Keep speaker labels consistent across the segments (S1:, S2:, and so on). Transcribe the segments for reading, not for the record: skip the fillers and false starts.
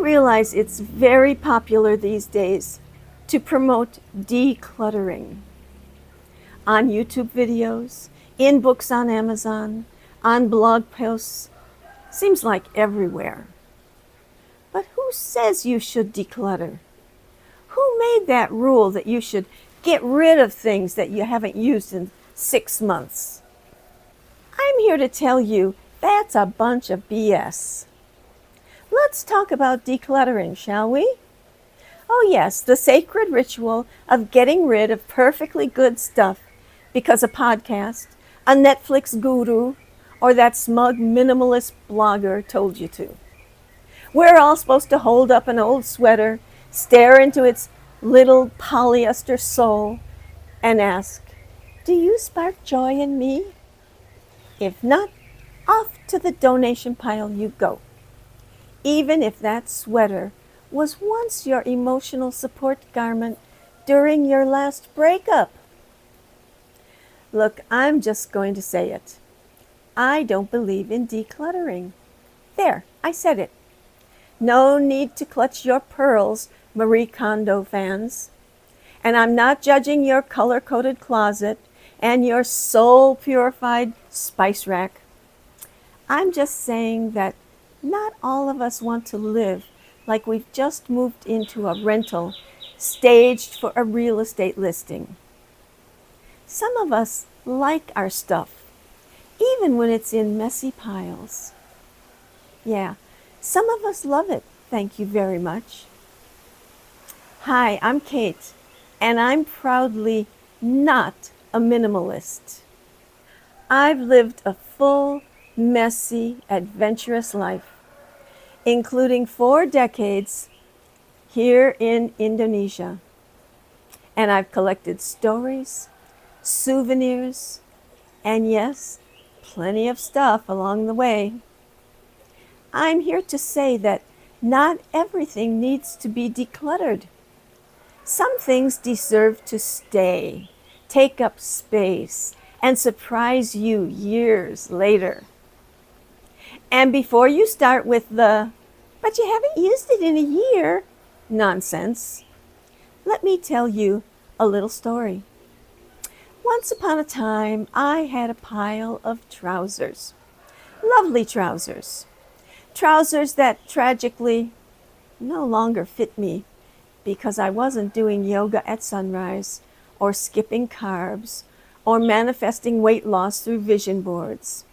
S1: realize it's very popular these days to promote decluttering on YouTube videos, in books on Amazon, on blog posts, seems like everywhere. But who says you should declutter? Who made that rule that you should get rid of things that you haven't used in 6 months? I'm here to tell you that's a bunch of BS. Let's talk about decluttering, shall we? Oh yes, the sacred ritual of getting rid of perfectly good stuff because a podcast, a Netflix guru, or that smug minimalist blogger told you to. We're all supposed to hold up an old sweater, stare into its little polyester sole, and ask, "Do you spark joy in me?" If not, off to the donation pile you go. Even if that sweater was once your emotional support garment during your last breakup. Look, I'm just going to say it. I don't believe in decluttering. There, I said it. No need to clutch your pearls, Marie Kondo fans. And I'm not judging your color-coded closet and your soul-purified spice rack. I'm just saying that not all of us want to live like we've just moved into a rental staged for a real estate listing. Some of us like our stuff, even when it's in messy piles. Yeah, some of us love it, thank you very much. Hi, I'm Kate, and I'm proudly not a minimalist. I've lived a full, messy, adventurous life, including 4 decades here in Indonesia. And I've collected stories, souvenirs, and yes, plenty of stuff along the way. I'm here to say that not everything needs to be decluttered. Some things deserve to stay, take up space, and surprise you years later. And before you start with the, "But you haven't used it in a year," nonsense, let me tell you a little story. Once upon a time, I had a pile of trousers. Lovely trousers. Trousers that tragically no longer fit me because I wasn't doing yoga at sunrise or skipping carbs or manifesting weight loss through vision boards.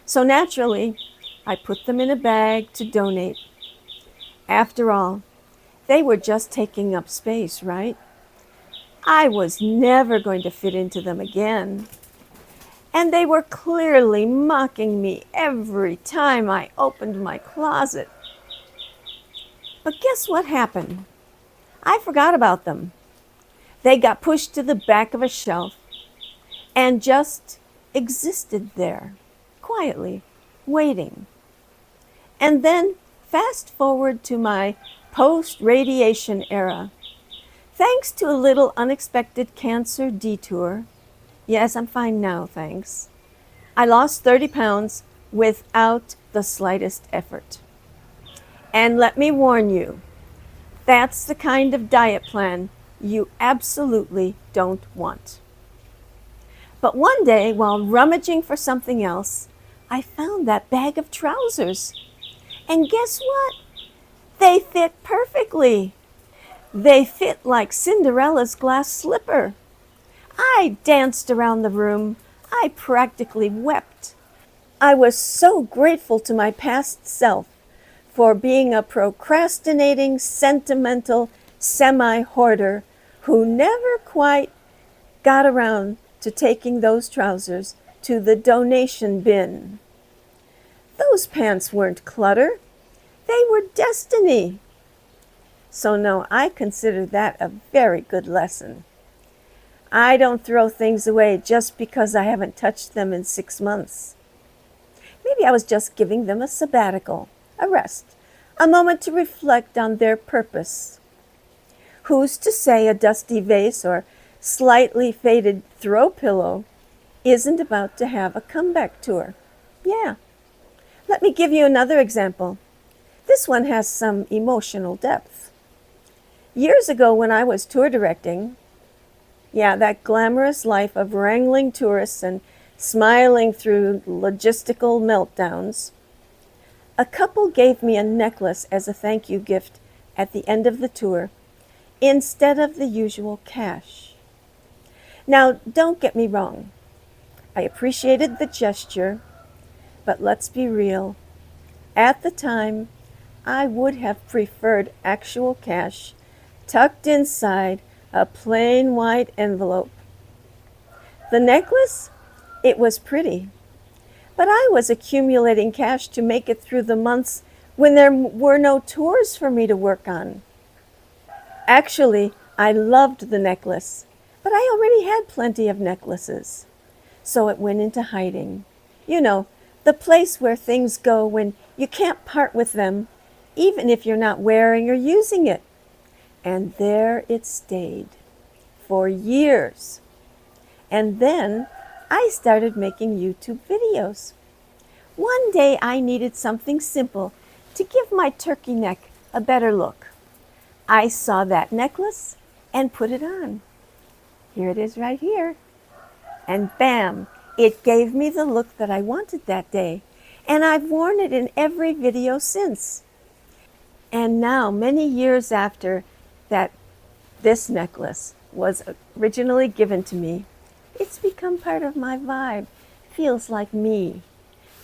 S1: So naturally, I put them in a bag to donate. After all, they were just taking up space, right? I was never going to fit into them again. And they were clearly mocking me every time I opened my closet. But guess what happened? I forgot about them. They got pushed to the back of a shelf and just existed there, quietly, waiting. And then fast forward to my post-radiation era. Thanks to a little unexpected cancer detour, yes, I'm fine now, thanks, I lost 30 pounds without the slightest effort. And let me warn you, that's the kind of diet plan you absolutely don't want. But one day, while rummaging for something else, I found that bag of trousers. And guess what? They fit perfectly. They fit like Cinderella's glass slipper. I danced around the room. I practically wept. I was so grateful to my past self for being a procrastinating, sentimental, semi-hoarder who never quite got around to taking those trousers to the donation bin. Those pants weren't clutter. They were destiny. So no, I consider that a very good lesson. I don't throw things away just because I haven't touched them in 6 months. Maybe I was just giving them a sabbatical, a rest, a moment to reflect on their purpose. Who's to say a dusty vase or slightly faded throw pillow isn't about to have a comeback tour? Yeah. Let me give you another example. This one has some emotional depth. Years ago when I was tour directing, that glamorous life of wrangling tourists and smiling through logistical meltdowns, a couple gave me a necklace as a thank you gift at the end of the tour instead of the usual cash. Now, don't get me wrong. I appreciated the gesture, but let's be real. At the time, I would have preferred actual cash tucked inside a plain white envelope. The necklace? It was pretty, but I was accumulating cash to make it through the months when there were no tours for me to work on. Actually, I loved the necklace, but I already had plenty of necklaces. So it went into hiding. You know, the place where things go when you can't part with them, even if you're not wearing or using it. And there it stayed for years. And then I started making YouTube videos. One day I needed something simple to give my turkey neck a better look. I saw that necklace and put it on. Here it is right here. And bam, it gave me the look that I wanted that day. And I've worn it in every video since. And now, many years after this necklace was originally given to me, it's become part of my vibe. Feels like me.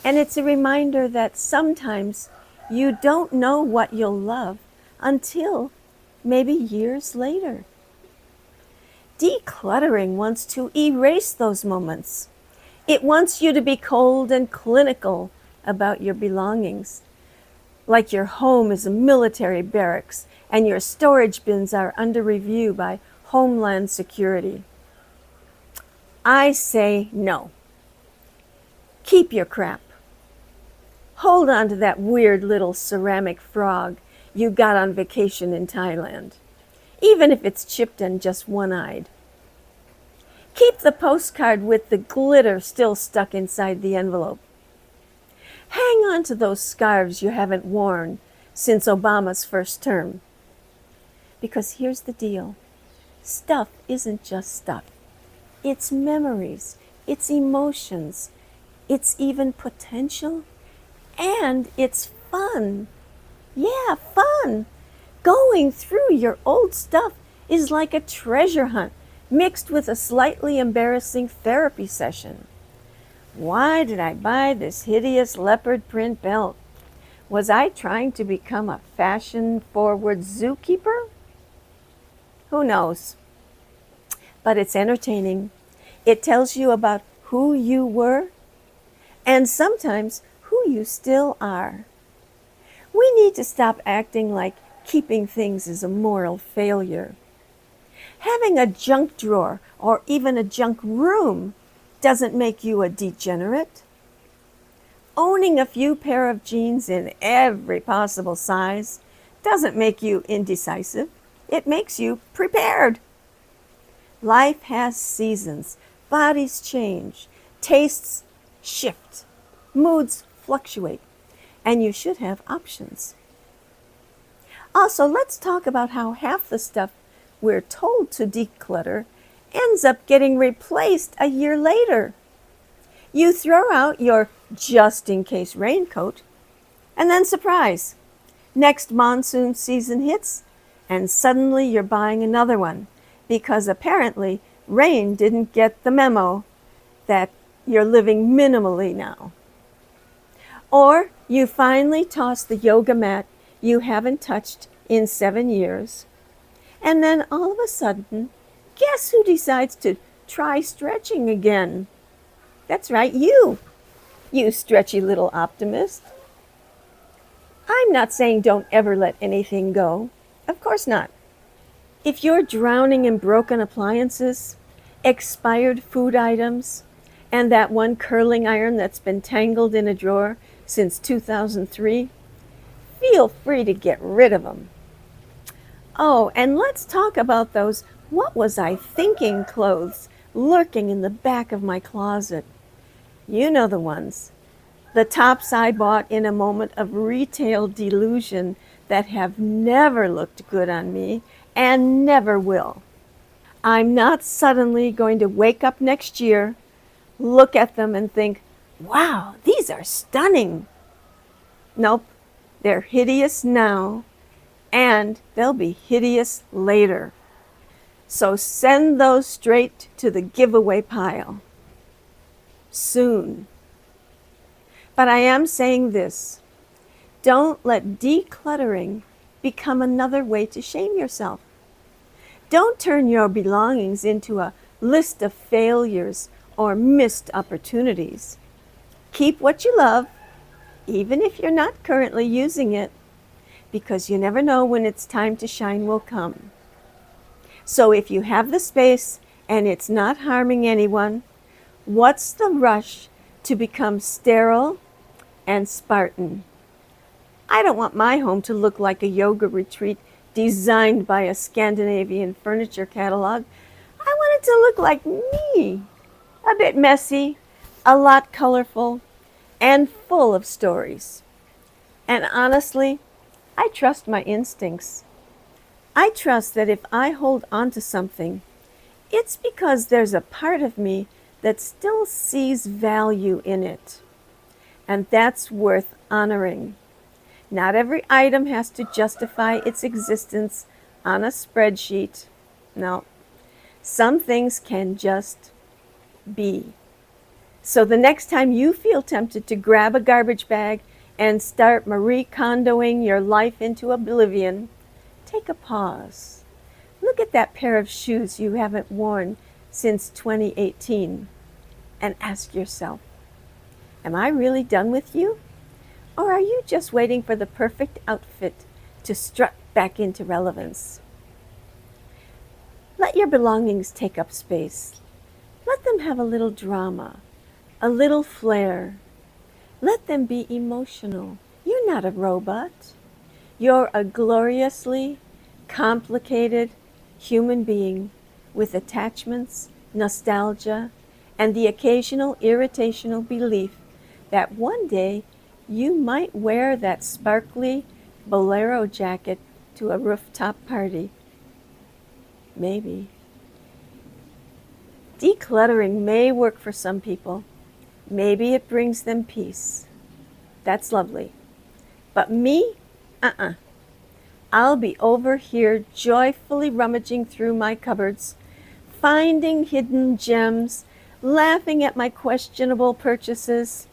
S1: And it's a reminder that sometimes you don't know what you'll love until maybe years later. Decluttering wants to erase those moments. It wants you to be cold and clinical about your belongings, like your home is a military barracks and your storage bins are under review by Homeland Security. I say no. Keep your crap. Hold on to that weird little ceramic frog you got on vacation in Thailand, even if it's chipped and just one-eyed. Keep the postcard with the glitter still stuck inside the envelope. Hang on to those scarves you haven't worn since Obama's first term. Because here's the deal. Stuff isn't just stuff. It's memories, it's emotions, it's even potential, and it's fun. Yeah, fun. Going through your old stuff is like a treasure hunt mixed with a slightly embarrassing therapy session. Why did I buy this hideous leopard print belt? Was I trying to become a fashion-forward zookeeper? Who knows? But it's entertaining. It tells you about who you were and sometimes who you still are. We need to stop acting like keeping things is a moral failure. Having a junk drawer or even a junk room doesn't make you a degenerate. Owning a few pair of jeans in every possible size doesn't make you indecisive. It makes you prepared. Life has seasons. Bodies change. Tastes shift. Moods fluctuate. And you should have options. Also, let's talk about how half the stuff we're told to declutter ends up getting replaced a year later. You throw out your just-in-case raincoat, and then surprise, next monsoon season hits, and suddenly you're buying another one because apparently rain didn't get the memo that you're living minimally now. Or you finally toss the yoga mat you haven't touched in 7 years, and then all of a sudden, guess who decides to try stretching again? That's right, you stretchy little optimist. I'm not saying don't ever let anything go. Of course not. If you're drowning in broken appliances, expired food items, and that one curling iron that's been tangled in a drawer since 2003, feel free to get rid of them. Oh, and let's talk about those "what was I thinking" clothes lurking in the back of my closet. You know the ones. The tops I bought in a moment of retail delusion that have never looked good on me and never will. I'm not suddenly going to wake up next year, look at them and think, wow, these are stunning. Nope, they're hideous now, and they'll be hideous later. So send those straight to the giveaway pile. Soon. But I am saying this. Don't let decluttering become another way to shame yourself. Don't turn your belongings into a list of failures or missed opportunities. Keep what you love, even if you're not currently using it, because you never know when it's time to shine will come. So if you have the space and it's not harming anyone, what's the rush to become sterile and Spartan? I don't want my home to look like a yoga retreat designed by a Scandinavian furniture catalog. I want it to look like me. A bit messy, a lot colorful, and full of stories. And honestly, I trust my instincts. I trust that if I hold on to something, it's because there's a part of me that still sees value in it. And that's worth honoring. Not every item has to justify its existence on a spreadsheet. No, some things can just be. So the next time you feel tempted to grab a garbage bag and start Marie Kondoing your life into oblivion, take a pause. Look at that pair of shoes you haven't worn since 2018 and ask yourself, am I really done with you? Or are you just waiting for the perfect outfit to strut back into relevance? Let your belongings take up space. Let them have a little drama, a little flair. Let them be emotional. You're not a robot. You're a gloriously complicated human being with attachments, nostalgia, and the occasional irritational belief that one day you might wear that sparkly bolero jacket to a rooftop party. Maybe. Decluttering may work for some people. Maybe it brings them peace. That's lovely. But me? I'll be over here joyfully rummaging through my cupboards, finding hidden gems, laughing at my questionable purchases,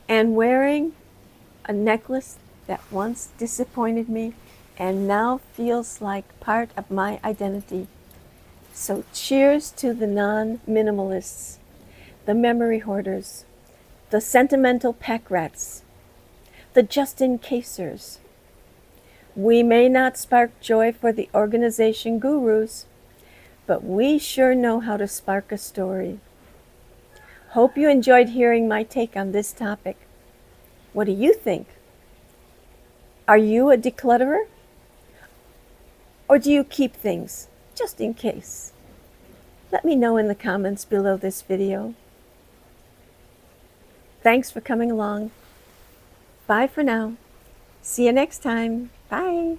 S1: and wearing a necklace that once disappointed me and now feels like part of my identity. So cheers to the non-minimalists, the memory hoarders, the sentimental pack rats, the just-in-casers. We may not spark joy for the organization gurus, but we sure know how to spark a story. Hope you enjoyed hearing my take on this topic. What do you think? Are you a declutterer? Or do you keep things just in case? Let me know in the comments below this video. Thanks for coming along. Bye for now. See you next time. Bye.